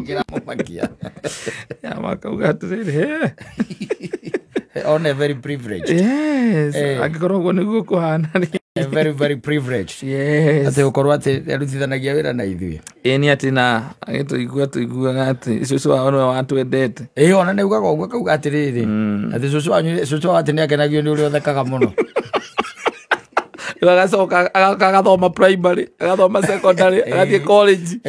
Kira mumakia. Ya makauga atiriri. On a very privileged. Yes. Agikorogo niguo kuhana ri. Very privileged. Yes. Ate ukorwo ati arutithanagia wira na ithuĩ. Ni ati na tuiguaga ati cucu wao no watwendete. Ona ne ugaga uguo kauga atiriri. Ati cucu wao ati ni akenagio ni uri othekaga muno. Agacoka agathoma primary, agathoma secondary, agathie college.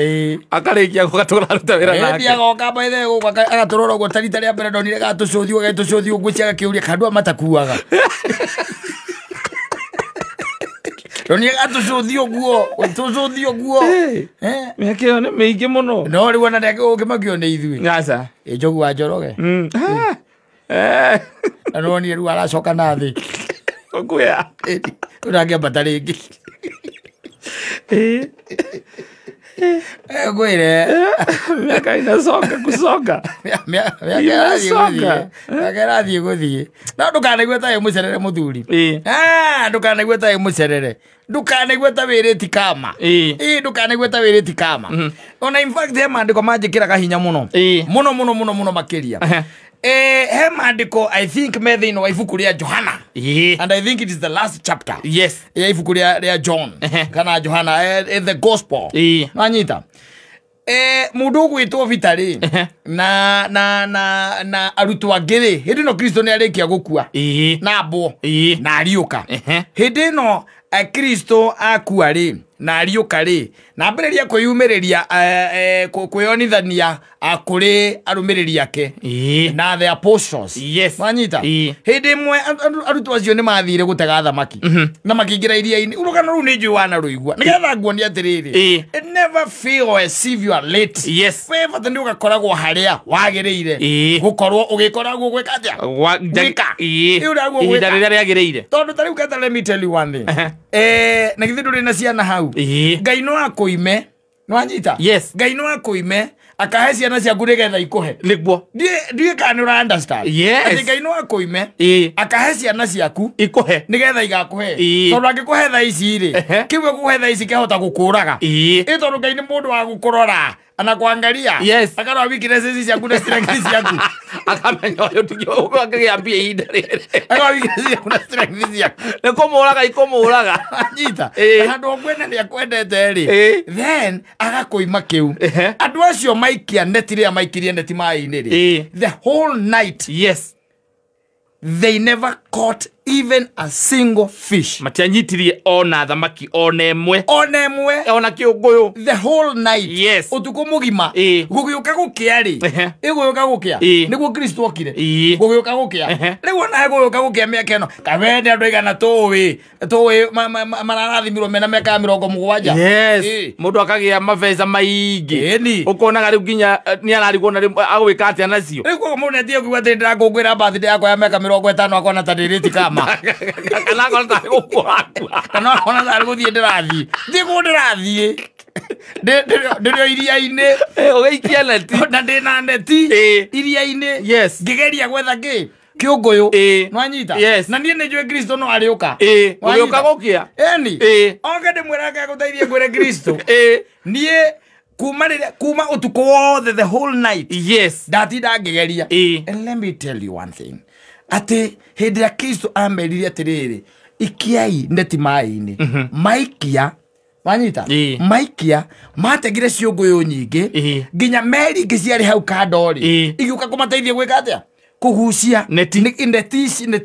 Akarikia gugatura ruta wira nake. Ndia goka baithe guka agaturora uguo tarita ria mbere ndonire gatucuthi uguo ciaga kiuria kandu matakuaga. Ndonire gatucuthi uguo. Miaka iyo ni miingi muno. No ri wona ndeke ukimakio ni ithui. Aca. Njogu wa Njoroge. No ni ru aracoka na thi. Okuya. Urangia bataringi. Gwire. Miaka inacoka gucoka. Miaka irathie guthie. No ndukanaigwe ta mucerere muthuri. Ndukanaigwe ta mucerere. Ndukanaigwe ta wiriti kama. Ndukanaigwe ta wiriti kama. Ona in fact he mandiko manjikira kahinya muno. Muno makiria. He mandiko I think methe ino ibuku ria Johana. And I think it is the last chapter. Yes. Ibuku ria John. Kana Johana the gospel. Nanyita. Mundu gwitwo vitari na arutwo angiri hindi no Kristo ni arikia gukua na bo na ariuka hindi no Kristo akua ri na ariuka ri na mbiriria kwiyumiriria kwiyonithania akuri arumiriri ake na the apostles. Yes. Manyita hindi mwe arutwo acio ni mathire gutega thamaki na makingira iria-ini urugano ru ni Joana ruigua nigetha nguoni atiriri it never feel as if you are late. Yes. We bata ndi ugakoragwo haria wagiriire gukorwo ugikoragwo gwika atia gwika ihinda riria riagiriire tondu tariu kata let me tell you one thing na githe nduri na ciana hau Ngai no akuime nwanyita. Yes. Ngai no akuime akahe ciana ciaku nigetha ikuhe niguo ndie kana ura understand. Yes. Ngai no akuime akahe ciana ciaku ikuhe nigetha igakuhe tondu angikuhe tha ici ri kiwe kuhe tha ici kehota gukuraga tondu Ngai ni mundu wa gukurora ana kuangalia. Yes. Akara weakness ciaku na strength ciaku akamenya uyu tigio ugagiambia ihinda riri akara weakness ciaku na strength ciaku ni kumuraga ikumuraga anyita handu ogwena ni akwendete ri then agakuima kiu andu acio maikia neti ria maikirie neti mai-ini ri the whole night. Yes. They never caught even a single fish. Matianyitirie ona thamaki ona emwe ona kiunguyu the whole night. Yes. Utuku mugima gugiuka gukia ri iguuka gukia niguo Kristo okire gugiuka gukia riu ona he gugiuka gukia miaka ino kavende andu igana tuwi mararathimiro mena miaka 70. Yes. Mundu akagia maveza maingi ukonaga riu nginya ni ararigwo na agwika atia nacio riu ko mundu atie kuigwa ati ndakungwira birthday yakwa ya miaka 50 akona ta ndiriti kama kana akona ta gukua kana akona ta guthie ndirathie thie ku ndirathie ndirio iria-ini ugaikia neti na ndina neti iria-ini. Yes. Ngigeria gwetha kiunguyu nwanyita na nie ni njue Kristo no ariuka ugiuka gukia oke ndimwira akaguteithie ngwire Kristo nie kuma utuku wothe the whole night. Yes. Ndatinda ngigeria. And let me tell you one thing ati hindi ya Kristo ameririe atiriri ikiai neti mai-ini maikia wanyita maikia mategire ciunguyu nyingi nginya meri ngiciari hau kandori igiuka kumateithia gwika atia kugucia neti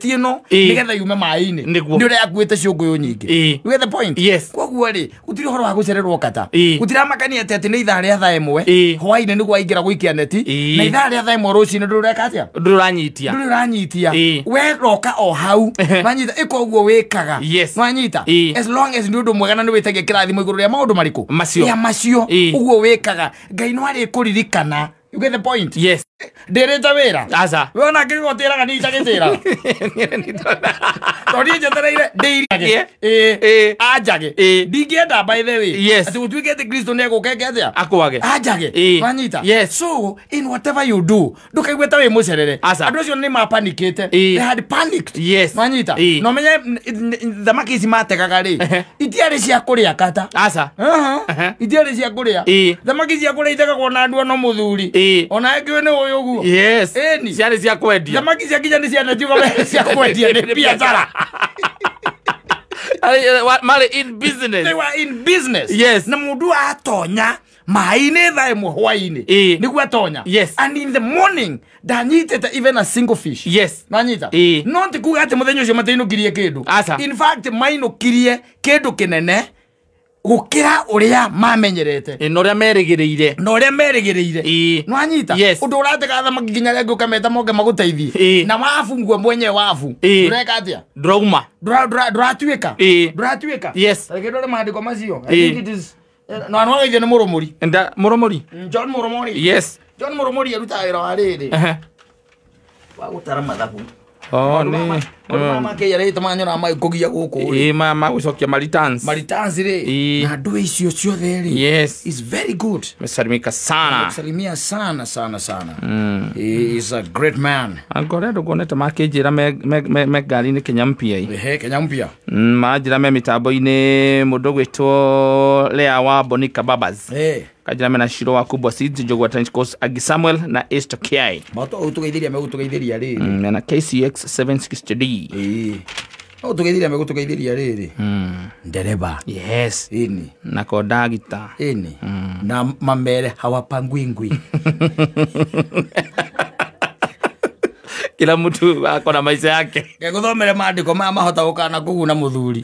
ino nigetha yume mai-ini ni uri akuite ciunguyu nyingi. You get the point? Yes. Koguo ri gutiri horo wa gucererwo kata gutiramakania ati ni ithaa ria thaa imwe hwaini niguo aingira guikia neti na ithaa ria thaa imwe rucini ndureka atia nduranyitia we roka o hau wanyita ikoguo wikaga wanyita as long as ndu mwega na ni witagia kirathimo iguru ria maundu mariku macio uguo wikaga Ngai no ari kuririkana. You get the point? Yes. ndirita wira Asa. wona ngigotiraga ni itagitira tori jetereire ndiri ajage ndigienda by the way yes ati utwikete Kristo ne gukeketia akwage ajage manyita yes so in whatever you do ndukaigweta we mucerere andu acio ni mapanikite they had panicked yes manyita no menye thamaki ici mategaga ri itiari cia kuria kata asa itiari cia kuria thamaki cia kuria itegagwo na andu no muthuri ona engiwe ni uyu guo yes ciari cia kwendia thamaki cia kinya ni cia tiuga cia kwendia ni biashara Mali in business. They were in business. Yes. Na mundu atonya maine thae muhwaine. Nigu atonya. Yes. And in the morning danyitete even a single fish. Yes. Nanyita. Not kuga ate muthenyo cio mateino kirie kindu. In fact maino kirie kindu kinene gukira uria mamenyerete noria merigireire no anyita undu uratega thamaki nginya rege ukameta moge maguteithie na wafungwa mwenye wafu ureka atia drauma dratuika yes regedore maandiko macio I think it is no anwageithie ni murumuri John Murumuri yes John Murumuri aruta wira wa riri wa gutara mathabu ni mama ke yare tamanyora mai kugia guku mama gucokia maritansi ri na ndu icio ciothe ri yes is very good mesalimika sana he is a great man angore ndugonete makinjira me gari ni Kenyampia Kenyampia majira me mitambo-ini mundu gwitwo Lea wa Bonica Babas kajira mena Shiro wa Kubwa Seeds Njogwa Trench Coast Agi Samuel na Esther Kiai mato utugeithiria ri na KCX 760D utugeithiria riri ndereba yes ini na kodagita ini na mamere hawapangwingwi kila mtu akona maisha yake guthomere maandiko ma mahota gukana kuguna muthuri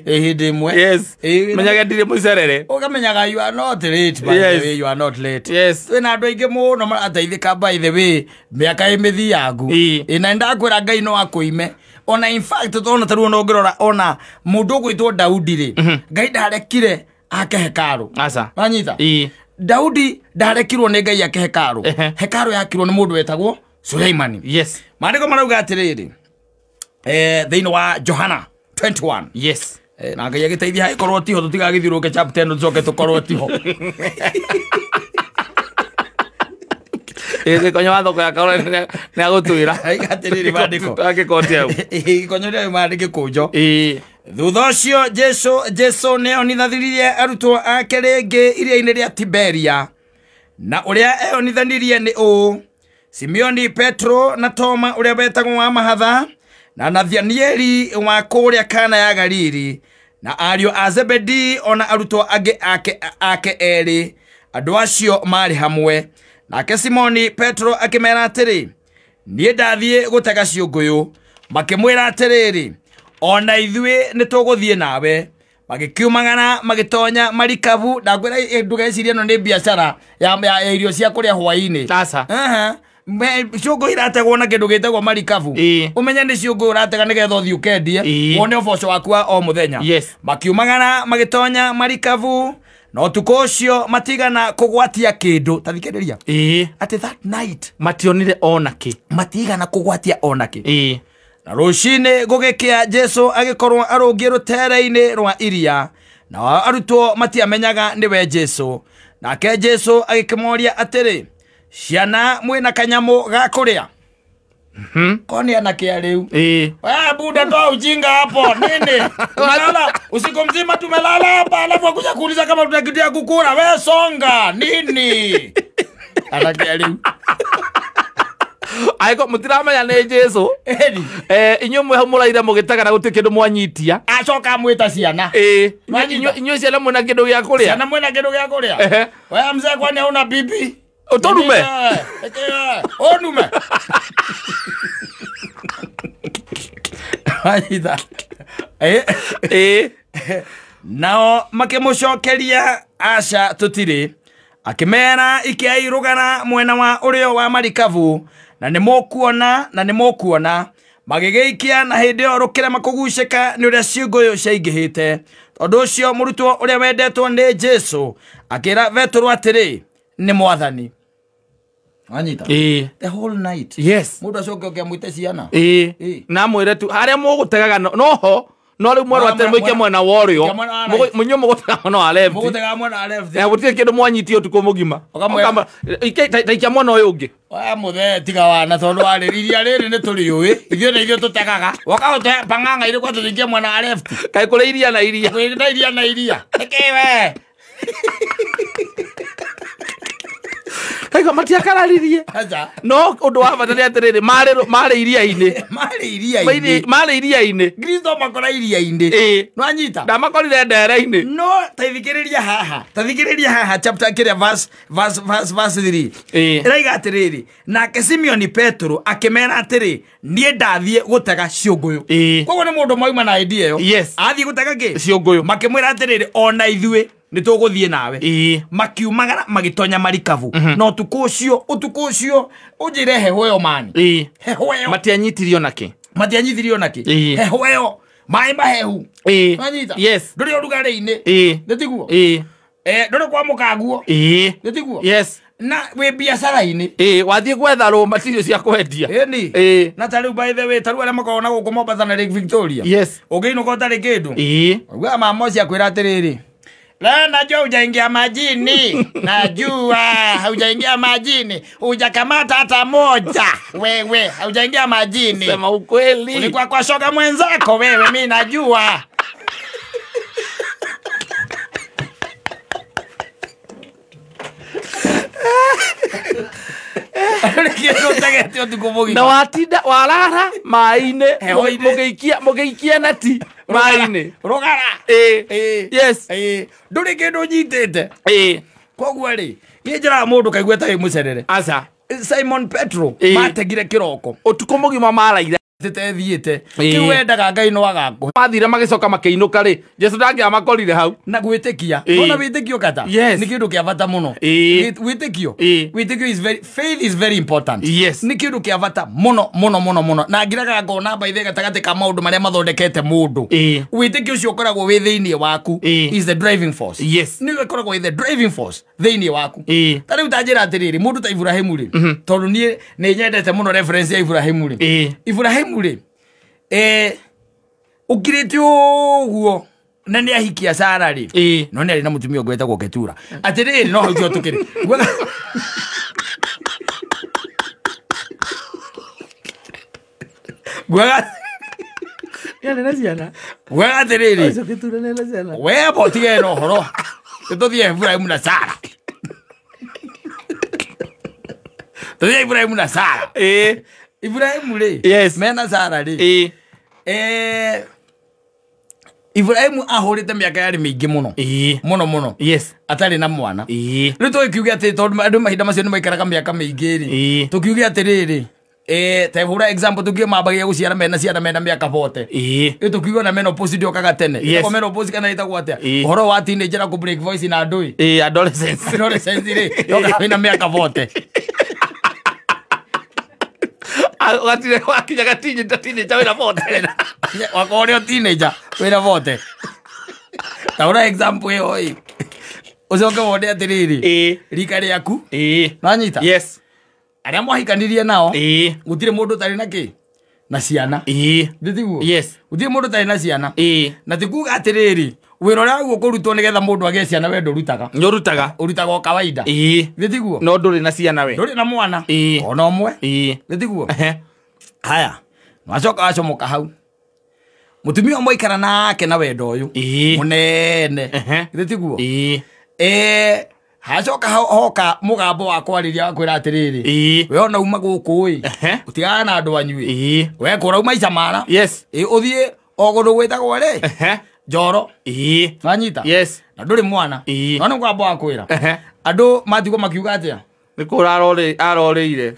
hindi imwe yes menyaga ndire mucerere ukamenyaga you are not late by the way you are not late yes wena andu aingi muno marateithika by the way miaka imithi yagu ina ndakwira Ngai no akuime ona in fact tona taruo no ngirora ona mundu gwitwo Daudi ri Ngai ndarekire ake hekaru asa manyita Daudi ndarekirwo ni Ngai ake hekaru hekaru yakirwo ni mundu wetagwo Suleimani yes maandiko marauga atiriri thiini wa Johana 21 yes na Ngai agiteithia hai korwo tiho tutigagithiruke chapter 10 tucoke tukorwo tiho konyo wathoko ya kaura ni agutwira atiriri maandiko agikotia konyo ni maandiko kujo thutha ucio Jesu ne onithanirie arutwo ake ringi iria-ini ria Tiberia na uria eonithanirie ni Simeoni, Petro na Toma uria betagwo wa mahatha na Nathanieli wa kuria Kana ya Galili na ariũ a Zebedi ona arutwo angi ake eri andu acio mari hamwe nake Simoni Petro akimera atiri nie ndathie gutega ciunguyu makimwira atiriri ona ithue nituguthie nawe magikiumagana magitonya marikabu ndagwira ndugeciria no ni biashara ya irio cia kuria hwaini asa ciungu irategwo na kindu gitagwo marikabu umenya ni ciungu uratega nigetha uthii ukendie wone uboco waku wa o muthenya makiumagana magitonya marikabu no tuko ucio matigana kugwatia kindu tathikiriria at that night mationire onaki matigana kugwatia onaki na rucini gugikia Jesu agikorwo arungie rutere-ini rwa iria na arutwo matiamenyaga niwe Jesu nake Jesu agikimoria atiri ciana mwina kanyamu ga kuria koni anakia riu buda toa ujinga hapo nini unalala usiku mzima tumelala hapa alafu akuja kuuliza kama tunakitia kukura we songa nini anakia riu aiko mutirama ne Jesu inyo mwe hamuraira mugitagana guti kindu mwanyitia acoka mwita ciana inyo ciana mwina kindu gya kuria ciana mwina kindu gya kuria we mzee kwani una bibi utonume onume aida nao makimucokeria aca tutiri akimera ikiairugana mwena wa urio wa marikabu na nimukuona magigiikia na hindi yo rukire makugucika ni uria ciunguyu ciaingihite tondu ucio murutwo uria wendetwo ni Jesu akira Petro atiri ni mwathani Wanyita. The whole night. Yes. Muda coke ukiamwite ciana. Na mwire tu haria mugutegaga noho no ri mwaru atemwike mwena worio munyo mugutega mwena wa left. Mugutega mwena wa left. Na gutire kindu mwanyitio tuko mugima. Okama taikia mwena uyu ungi. Wa muthe tiga wana tondu waririria riri ni turiui. Ithio na ithio tutegaga. Wakaute panganga iri kwa tuthikia mwena wa left. Kai kule iria na iria. Kwenda iria na iria. Nikiwe. Kaiga matia kararirie. No undu wa bata ni atiriri mare iria-ini. Mare iria-ini. Kristo makora iria-ini. No anyita. Da makorire ndere-ini. No taithikiriria haha. Tathikiriria haha chapter kire verse 3. Iraiga atiriri. Nake Simeon Petro akimera atiri nie ndathie gutega ciunguyu. Koguo ni mundu moima na idea yo. Athie gutega ki? Ciunguyu. Makimwira atiriri ona ithue ni tuguthie nawe. Makiumagara magitonya marikavu. No utuku ucio ujire heho yo mani. Heho yo. Matianyitirio naki. Heho yo. Mai mahehu. Wanyita. Yes. Nduri urugari-ini. Nditiguo. Nduri kwa mukaguo. Nditiguo. Yes. Na we biacara-ini. Wathie gwetha raw material cia kwendia. Na tariu by the way taru aria makona guku Mombasa na Lake Victoria. Yes. Ugiino ko tari kindu. Uga mama cia kwira atiriri. Najua hujaingia majini. Najua haujaingia majini. Hujakamata hata moja. Wewe haujaingia majini. Sema ukweli. Ulikuwa kwa shoga mwenzako wewe, mimi najua. Na watinda warara maine mugeikia nati maine rogara. Yes. Nduri kindu nyitite. Koguo ri njira mundu kaigua ta mucerere. Aca Simon Petro mategire kiroko utuko mugima maraire tethiite kiu wendaga Ngai no agaku mathire magicoka makeinuka ri Jesu ndangia makorire hau na gwitikia ona witikio kata ni kindu kia bata muno. Witikio faith is very important. Ni kindu kia bata muno na ngiraga ngona baithe gatagati ka maundu maria mathondekete mundu. Witikio ucio ukoragwo wi thiini waku is the driving force. Ni ukoragwo wi the driving force thiini waku. Tariu tanjira atiriri mundu ta Ibrahimu ri tondu ni nyendete muno reference ya Ibrahimu ri. Ibrahimu ri ukirite uguo na ni ahikia Sara ri no ni ari na mutumia gwetagwo Ketura atiriri no haujo tukiri gwaga yale na ciana gwaga atiriri acio Ketura na ciana we botige no horo tuthie Ibrahimu na Sara tuthie Ibrahimu na Sara Ibrahimu ri mena Sara ri Ibrahimu ahurite miaka yari mingi muno muno atari na mwana riu tukiuge ati tondu andu mahinda macio ni maikaraga miaka mingi ri tukiuge atiriri ta hura example tukiuge mabagia guciara mena ciana mena miaka 40 riu tukiuge na menopause ndiokaga tene ko menopause kana itagwo atia horo wa teenager ku break voice na ndui adolescence ri yoka mena miaka 40 watire wakinya teenager wina vote wakore teenager wina vote taura example yo ucoke wone atiriri rika riaku nanyita aria mwahikanirie nao gutire mundu tari na ki na ciana nditiguo gutire mundu tari na ciana na tikuga atiriri wira uria gukurutwo nigetha mundu agie ciana we ndurutaga urutaga o kawaida nditiguo no nduri na ciana we nduri na mwana ona omwe nditiguo haya macoka acomoka hau mutumia moikara nake na wendo uyu munene nditiguo hacoka hoka mugambo wa kwariria wakwira atiriri we ona uma guku utigana na andu anyui we kura uma icamara uthie ogundu gwitagwo ri Njoro nanyita na nduri mwana no mugambo wa kwira andu mathigo makiuga atia ni kura arorire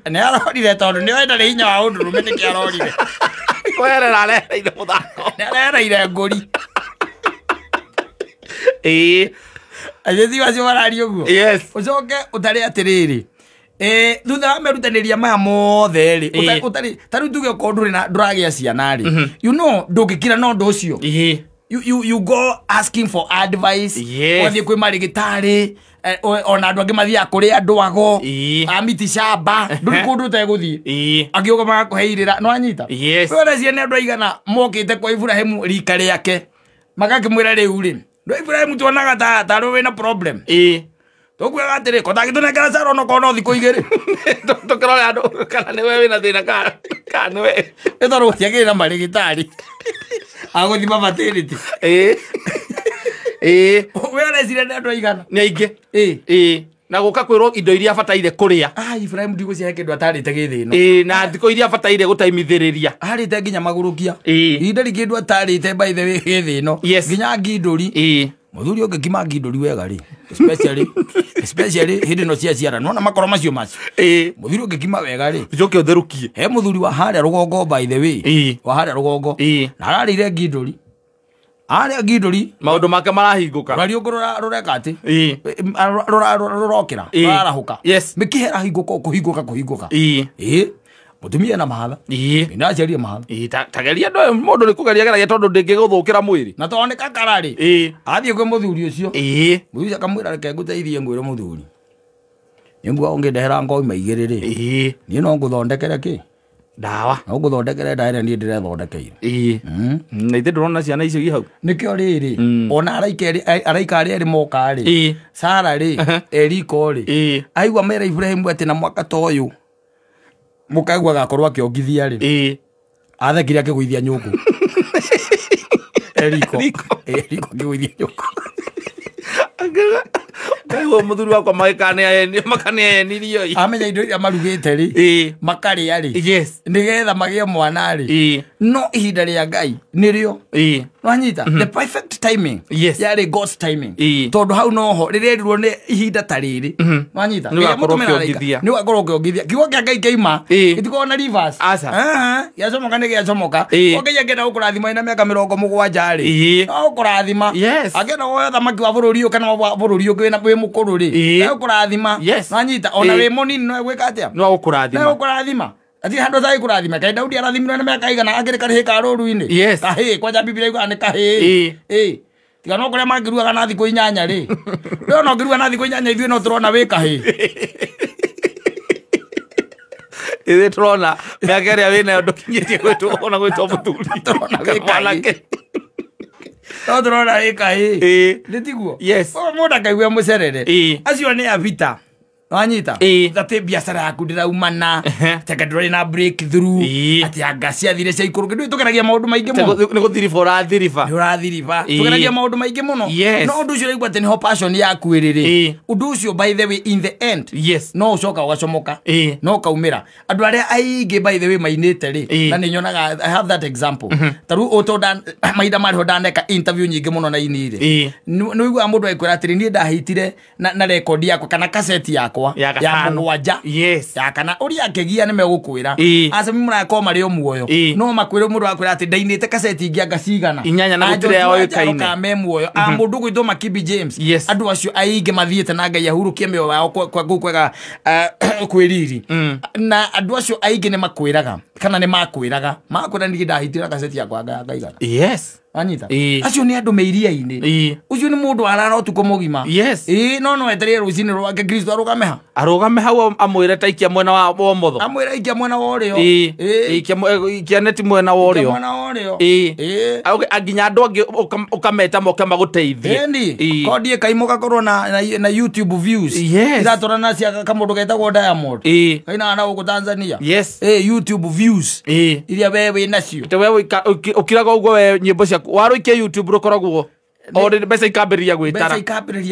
ni arorire tondu ni wenda hinya wa undurume ni kiarorire kwerera arereire muthako ni arereire nguri ajethi wacio barari uguo ucoke utari atiriri thutha wa merutaniria maya mothe ri utari tariu tuge ko nduragia ciana ri you know ndungikira no ndu ucio you go asking for advice wathie kwi marigitari ona andu angi mathia kuri andu ago amiti shamba nduri kundu te guthii agioga magakuheirira no anyita wona ciene andu aigana mokite kwa Ibrahimu rika riake magakimwira riu ri ndo Ibrahimu tuonaga ta ro wina problem tokuaga atiri kotagitunekera caro no kono thiko igiri tukarore andu kana ni wewe wina thina kana ni we ethoro tiagirira marigitari aguthima fertility wera cire nä andå aigana nä aingä na gå ka kwä rwo indo iria abataire kå rä a Ibrahim ndigå ciahe kä ndå atarä te gä thä no na thikå iria abataire gå taimithä rä ria arä te nginya magå rå kia ihinda rä kä ndå atarä te baithe gä thä no nginya ngindå ri må thuri å ngä kima ngindå ri wega rä especially hä ndä no cia ciara nona makoro macio macio må thuri å ngä kima wega rä njoke å therå kie he må thuri wa harä a rå gongo wa harä a rå gongo na ararä ire ngindå ri arä ngindåri maå ndå make marahingå ka rari å ngå rå reka atä rå rokera rarahå ka mä kä hera hingå ka kå hingå ka må tumia na mahatha naciaria mahatha tageria må ndå nä kå geria geragia tondå ndä ngä gå thå kä ra mwä rä na tondå nä kakararä athiä kwä må thuri å cio må thuri akamwä ra reke ngå teithie ngwä re må thuri nä mbuga å ngä ndehera ngoima igä rä rä niä no ngå thondekere kä ndawa no gå thondekere ndaire niä ndä rethondekeire na ithä ndå rona ciana icio i hau nä kä o rä rä ona araika arä erä moka rä Sara rä Eriko rä aigua mera Ibrahimu atä na mwaka ta å yå må kaigua gakorwo akä ongithia rä athekire akä gwithia nyå ngå Eriko akä gwithia nyå ngå kaigua må thuri wakwa makaneanirio amenya indo iria marugä te rä makarä a rä nä getha magä mwana rä no ihinda rä a Ngai nä rä o nwanyita the perfect timing yarä God's timing tondå hau noho rä rerirwo nä ihinda ta rä rä nwanyita nä wakorwo kä ongithia kiugo kä a Ngai kä ima gä tikorwo na gä acomoka nä gä acomoka ongeia ngenda gå kå rathima ina mä aka 70 rä no gå kå rathima angenda woe thamaki wa bå rå ri å kana bå rå ri å ngä wä må kå rå rä no gå kå rathima nwanyita ona wä må nini no gwä ka atä a no gå kå rathima ati handå tagä kå rathima kaä Daudi arathimirwo nä mä aka igana akä rä karä ka rå ru-inä kahä kwanja Biblia yugaga nä kahä tiga no kå rä a mangä rugaga na thikå 8 rä rä no ngä ruga na thikå 8 ithuä no tå rona wä kahä ithä tå rona mä aka ä rä a wä nayo ndå kinyä tie gwä two må thuri tårona wä kahä no tå rona wä kahä nä tiguo må ndå akaigua må cerere acio nä avita wanyita atä biacara yaku ndä raumana teka ndå rä na breakthrough atä anga ciathire cia ikå rå kä ndå tå geragia maå ndå maingä må nä gå thiriba å rathiriba tå geragia maå ndå maingä må no no å ndå å cio raigua atä nä ho passion yaku ä rä rä å ndå å cio by the way in the end no å coka å gacomoka no å kaumä ra andå arä a aingä by the way mainä te rä na nä nyonaga I have that example ta rä u mahinda marä ho ndaneka interview nyingä må no na ini rä nä wiguaga må ndå aikwä ra atä rä niä ndahätire na rekondi yakwa kana kaseti yakwa ya mũgwanja ya kana ũrĩa akĩgia nĩ megũkwĩra acemi mũrakorwo marĩ o muoyo no makwĩre mũndũ wakwĩra atĩ ndainĩte kaseti ingĩ anga cigana inyanya na gũtirĩ yao ĩkaine me muoyo a mũndũ gwĩtwo Makibi James andũ acio aingĩ mathiĩte na Ngai ahurũkie mĩoyo yao kwega kwĩriri na andũ acio aingĩ nĩ makwĩraga kana nĩ makwĩraga nĩ ndahĩtire kaseti yakwa ngaigana anyita acio nĩ andũ me iria-inĩ ucio nĩ mũndũ arara ũtukũ mũgima no no etereire rũcinĩ rwake Kristo arũgame hau amwĩre taikia mwena wa ũmotho amwĩre ikia mwena wa ũrĩo ikia neti mwena wa ũrĩo nginya andũ angĩ ũkameta moke magũteithie kondi ĩkaimũ gakorwo na YouTube views iratũrana cia kamũndũ getagwo Diamond kaina na gũkũ Tanzania YouTube views iria we wĩ nacio we ũkiraga ũguo we nyĩmbo ciaku warũikia YouTube rũkoragwo ore mbeca ikambĩrĩria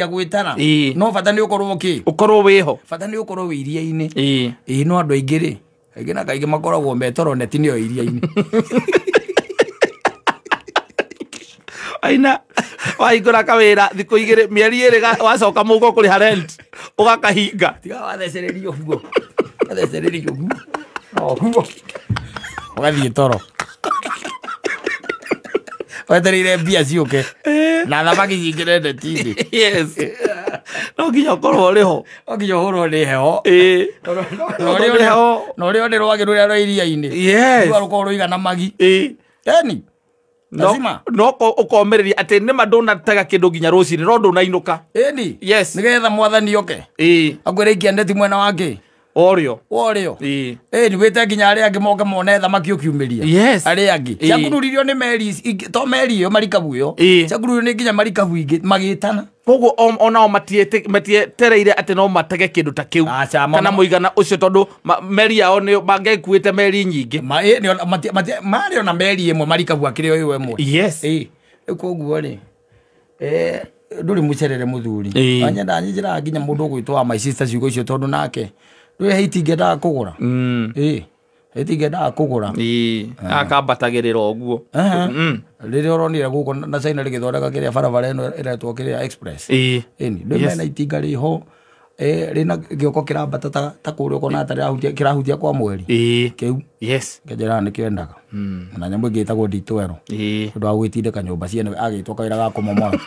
gwĩtara no bata nĩ ũkorwo wĩho bata nĩ ũkorwo wĩ iria-inĩ no andũ aingĩ rĩ aingĩ na kaingĩ makoragwo metoro neti nĩyo iria-inĩ aina wahingũra kawĩra thikũ 2 mĩeri 2 wacoka mũhuko kũrĩha rent ũgakahinga tiga wathecererio ũguo ũgathiĩ toro wetereire mbia ciũke na thamaki cingĩre neti-inĩ no nginya ũkorwo ũrĩ ho nginya ũhũrwo nĩ heho na ũrĩa nĩ rwagĩ rũrĩa rwa iria-inĩ rũkorwo rũigana magi eni no ukomereria ati nima ndunatega kindu nginya rucini no ndunainuka eni yes nigetha mwathani oke akwire ikiendeti mwena wake Oreo ni wete nginya aria angi moke mone thamaki ukiumiria yes aria angi ciakuririo ni meri to meri iyo marikabu iyo ciakuririo ni nginya marikabu ingi magitana koguo onao matietereire ati no matege kindu ta kiu kana muigana ucio tondu meri yao ni bangekuite meri nyingi mari ona meri imwe marikabu akire uyu imwe yes koguo ri nduri mucerere muthuri anyenda njira nginya mundu gwitwa my sister ciugo icio tondu nake nduri heitingenda kugura heitingenda kugura akabatagirira oguo riria uronire guko na China rigithondeka kiria barabara ino iretwo kiria express ni nduri mena itinga riho rina gioko kirambata ta kuria kona atari kirahutia kwa mweri kiu yes ngejera ni kiendaga na nyambo ngitagwo nditwero ndu agwitindika nyumba ciene agitwo kawira ga kumomora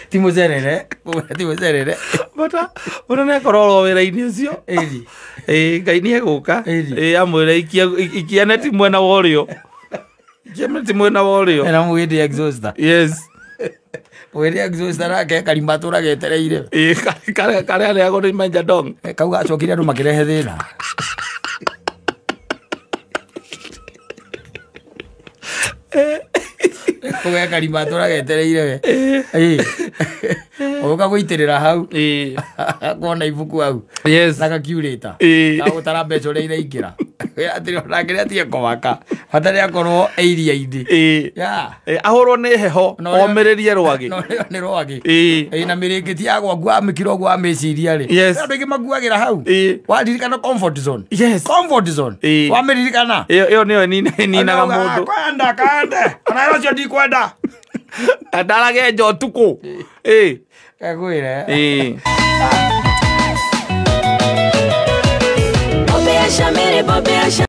timucerere bata ne kororo wira-ini ucio ngai ni eguka amwire ikia neti mwena wa urio neti mwena wa urio era mwidi exhauster yes mwidi exhauster rake karimbatura getereire kare ari ago ni manja dong kauga acokire andu makirehe thina kuga karimbatura getereire oka gwitirira hau kona ibuku hau yes na calculator na gutara mbeca uria iraingira atiri onangire atie komaka hatari akorwo iria indi ahorwo ni heho omiririe rwagi ni rwagi na mirikiti ya gwa mikiro gwa meciria ri andu ingi maguagira hau waririkana comfort zone wamiririkana iyo niyo ninaga mundu kanda ona rocio ndikwenda ndarage njo tuku kagwire Bobea Shamere Bobea